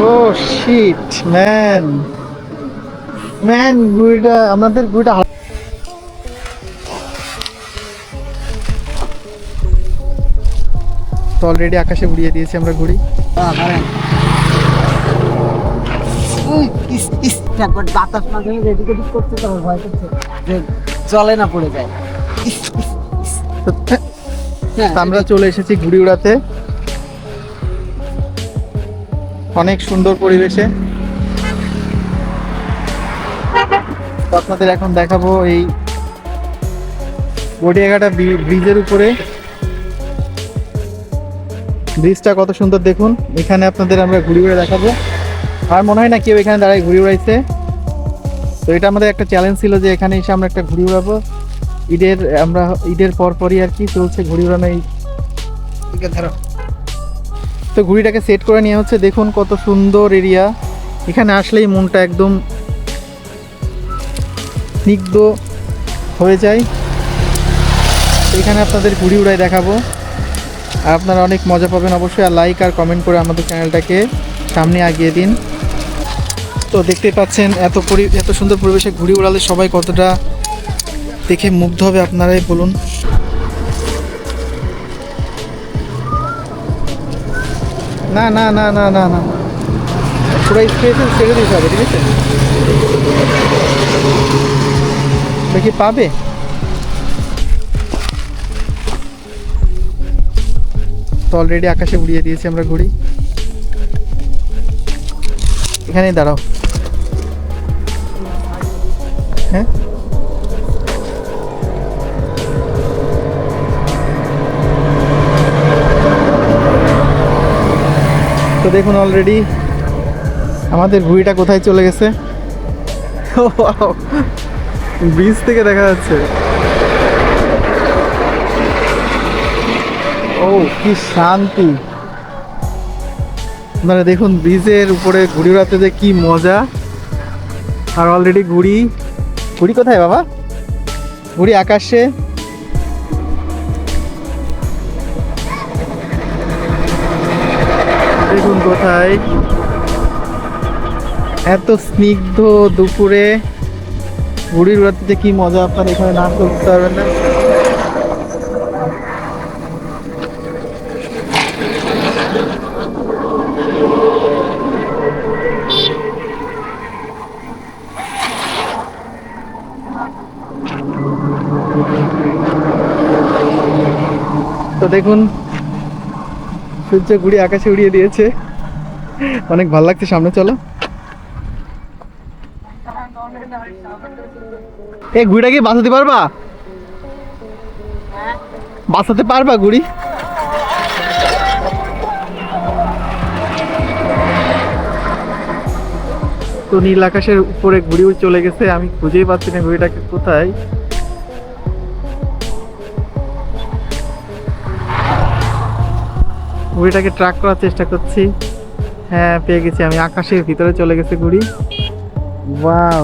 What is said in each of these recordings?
ও shit man, ঘুড়িটা আমাদের ঘুড়িটা তো already আকাশে উড়িয়ে দিয়েছি আমরা ঘুড়ি। একবার বাতাস না ধরে এদিক ওদিক করতে তো আমার ভয় করছে যে জলে না পড়ে যায়। তো আমরা চলে এসেছি ঘুড়ি উড়াতে, অনেক সুন্দর পরিবেশে। তো আপনাদের এখন দেখাবো এই গড়িয়াঘাটা ব্রিজের উপরে, ব্রিজটা কত সুন্দর দেখুন। এখানে আপনাদের আমরা ঘুড়ি উড়ে দেখাবো। আর মনে হয় না কেউ এখানে দাঁড়ায় ঘুড়ি উড়াইছে। তো এটা আমাদের একটা চ্যালেঞ্জ ছিল যে এখানে এসে আমরা একটা ঘুড়ি উড়াবো। ঈদের পরপরই আর কি চলছে ঘুড়ি উড়ানো। তো ঘুড়িটাকে সেট করে নিয়ে হচ্ছে, দেখুন কত সুন্দর এরিয়া। এখানে আসলেই মনটা একদম স্নিগ্ধ হয়ে যায়। এখানে আপনাদের ঘুড়ি উড়াই দেখাবো, আর আপনারা অনেক মজা পাবেন অবশ্যই। আর লাইক আর কমেন্ট করে আমাদের চ্যানেলটাকে সামনে এগিয়ে দিন। তো দেখতে পাচ্ছেন এত সুন্দর পরিবেশে ঘুড়ি উড়ালে সবাই কতটা দেখে মুগ্ধ হবে আপনারাই বলুন। না না না না না না, পুরো স্পেসে ছেড়ে দিতে হবে, ঠিক আছে? কি পাবে? তো অলরেডি আকাশে উড়িয়ে দিয়েছি আমরা ঘুড়ি। এখানেই দাঁড়াও। হ্যাঁ, তো দেখুন অলরেডি আমাদের ঘুড়িটা কোথায় চলে গেছে। ব্রিজ থেকে দেখা যাচ্ছে। ও কি শান্তি! আপনারা দেখুন ব্রিজের উপরে ঘুড়ি উড়াতে যে কি মজা। আর অলরেডি ঘুড়ি কোথায় বাবা? ঘুড়ি আকাশে। দেখুন কোথায়, এত স্নিগ্ধ দুপুরে ঘুড়ি উড়াতে যে কি মজা, আপনারা এখানে না করতে পারবেন না। তো দেখুন সূর্য ঘুড়ি আকাশে উড়িয়ে দিয়েছে, অনেক ভালো লাগছে। সামনে চলো। এই ঘুড়িটা কি বাঁচাতে পারবা? বাঁচাতে পারবা ঘুড়ি? তো নীল আকাশের উপরে ঘুড়ি চলে গেছে, আমি খুঁজেই পাচ্ছি না ঘুড়িটাকে কোথায়। ঘুড়িটাকে ট্র্যাক করার চেষ্টা করছি। হ্যাঁ, পেয়ে গেছি আমি। আকাশের ভিতরে চলে গেছে ঘুড়ি। ওয়াও,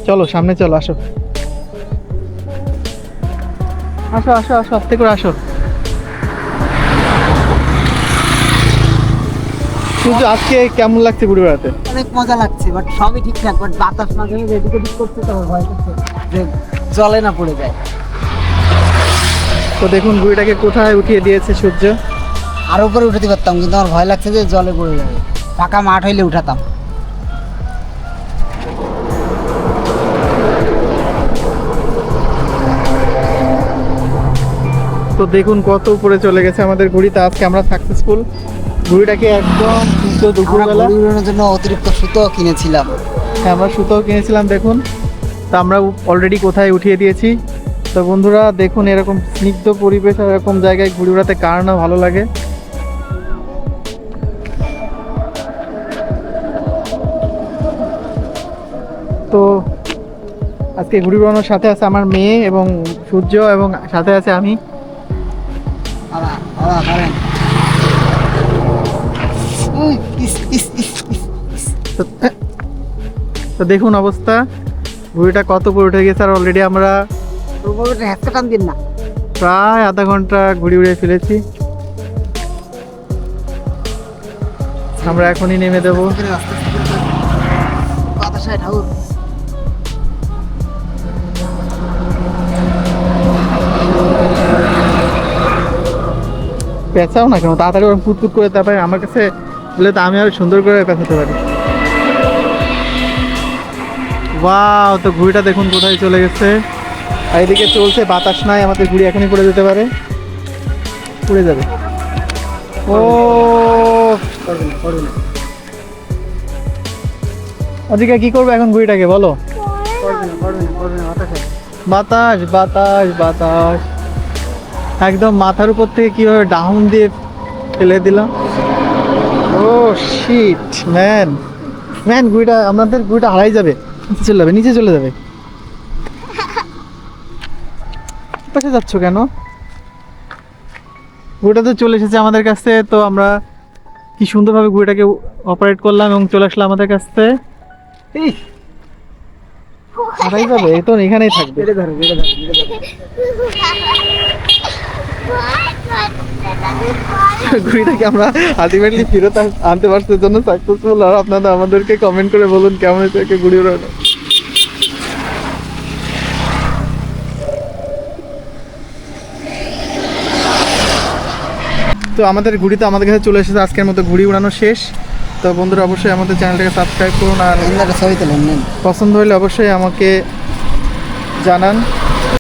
চলো সামনে চলো, আসো আসো আসো আসো, আস্তে করে আসো। কিন্তু আজকে কেমন লাগছে ঘুড়ি উড়াতে? অনেক মজা লাগছে, বাট সবই ঠিকঠাক, বাট বাতাস না ধরে এদিক ওদিক করতে তো আমার ভয় করছে যে জলে না পড়ে যায়। তো দেখুন ঘুড়িটাকে কোথায় উঠিয়ে দিয়েছে সূর্য। আর উপরে উঠাতে পারতাম, কিন্তু আমার ভয় লাগছে যে জলে পড়ে যাবে। ফাঁকা মাঠ হইলে উঠাতাম। তো দেখুন কত উপরে চলে গেছে আমাদের ঘুড়িতে। আজকে আমরা সাকসেসফুল। ঘুড়িটাকে একদম দুপুরবেলা ঘুড়ি উড়ানোর জন্য অতিরিক্ত সুতো কিনেছিলাম। হ্যাঁ, আমরা সুতাও কিনেছিলাম দেখুন। তা আমরা অলরেডি কোথায় উঠিয়ে দিয়েছি। তো বন্ধুরা দেখুন, এরকম স্নিগ্ধ পরিবেশ আর এরকম জায়গায় ঘুড়ি উড়াতে কার না ভালো লাগে। তো আজকে ঘুড়ি উড়ানোর সাথে আছে আমার মেয়ে এবং সূর্য, এবং সাথে আছে আমি। তো দেখুন অবস্থা, ঘুড়িটা কত উপরে উঠে গেছে। আর অলরেডি আমরা টান দিন না, প্রায় আধা ঘন্টা ঘুড়ি উড়িয়ে ফেলেছি। আমরা এখনই নেমে দেবো। বাতাসায় ঠাকুর পেঁচাও না কেন, তাড়াতাড়ি ওরকম পুতপুত করে, তারপরে আমার কাছে বলে তো আমি আরো সুন্দর করে পেঁচাতে পারি। ওয়াও, তো ঘুড়িটা দেখুন কোথায় চলে গেছে। আর এদিকে চলছে বাতাস নাই, আমাদের ঘুড়ি এখনই পড়ে যেতে পারে, উড়ে যাবে। ও করবে না ওদিকে কি করবে এখন ঘুড়িটাকে বলো? বাতাসায় বাতাস বাতাস বাতাস, একদম মাথার উপর থেকে কিভাবে ডাউন দিয়ে ফেলে দিলাম। ও শিট ম্যান, ম্যান ঘুড়িটা, আমাদের ঘুড়িটা হারাই যাবে, নিচে চলে যাবে, নিচে চলে যাবে। পাশে যাচ্ছ কেন? ঘুড়িটা তো চলে এসেছে আমাদের কাছে, তো আমরা কি সুন্দরভাবে ঘুড়িটাকে অপারেট করলাম এবং চলে আসলো আমাদের কাছে। ইস, হারাই যাবে, এই তো এখানেই থাকবে। বেড়ে ধরো ঘুড়িটাকে আমরা আলটিমেটলি ফেরত আনতে পারছি, জন্য সাকসেসফুল। আর আপনারা আমাদেরকে কমেন্ট করে বলুন কেমন হয়েছে ঘুড়ি উড়ানো। তো আমাদের ঘুড়ি তো আমাদের কাছে চলে এসেছে, আজকের মতো ঘুড়ি উড়ানো শেষ। তো বন্ধুরা অবশ্যই আমাদের চ্যানেলটাকে সাবস্ক্রাইব করুন, আর ছবি তুলেন পছন্দ হলে অবশ্যই আমাকে জানান।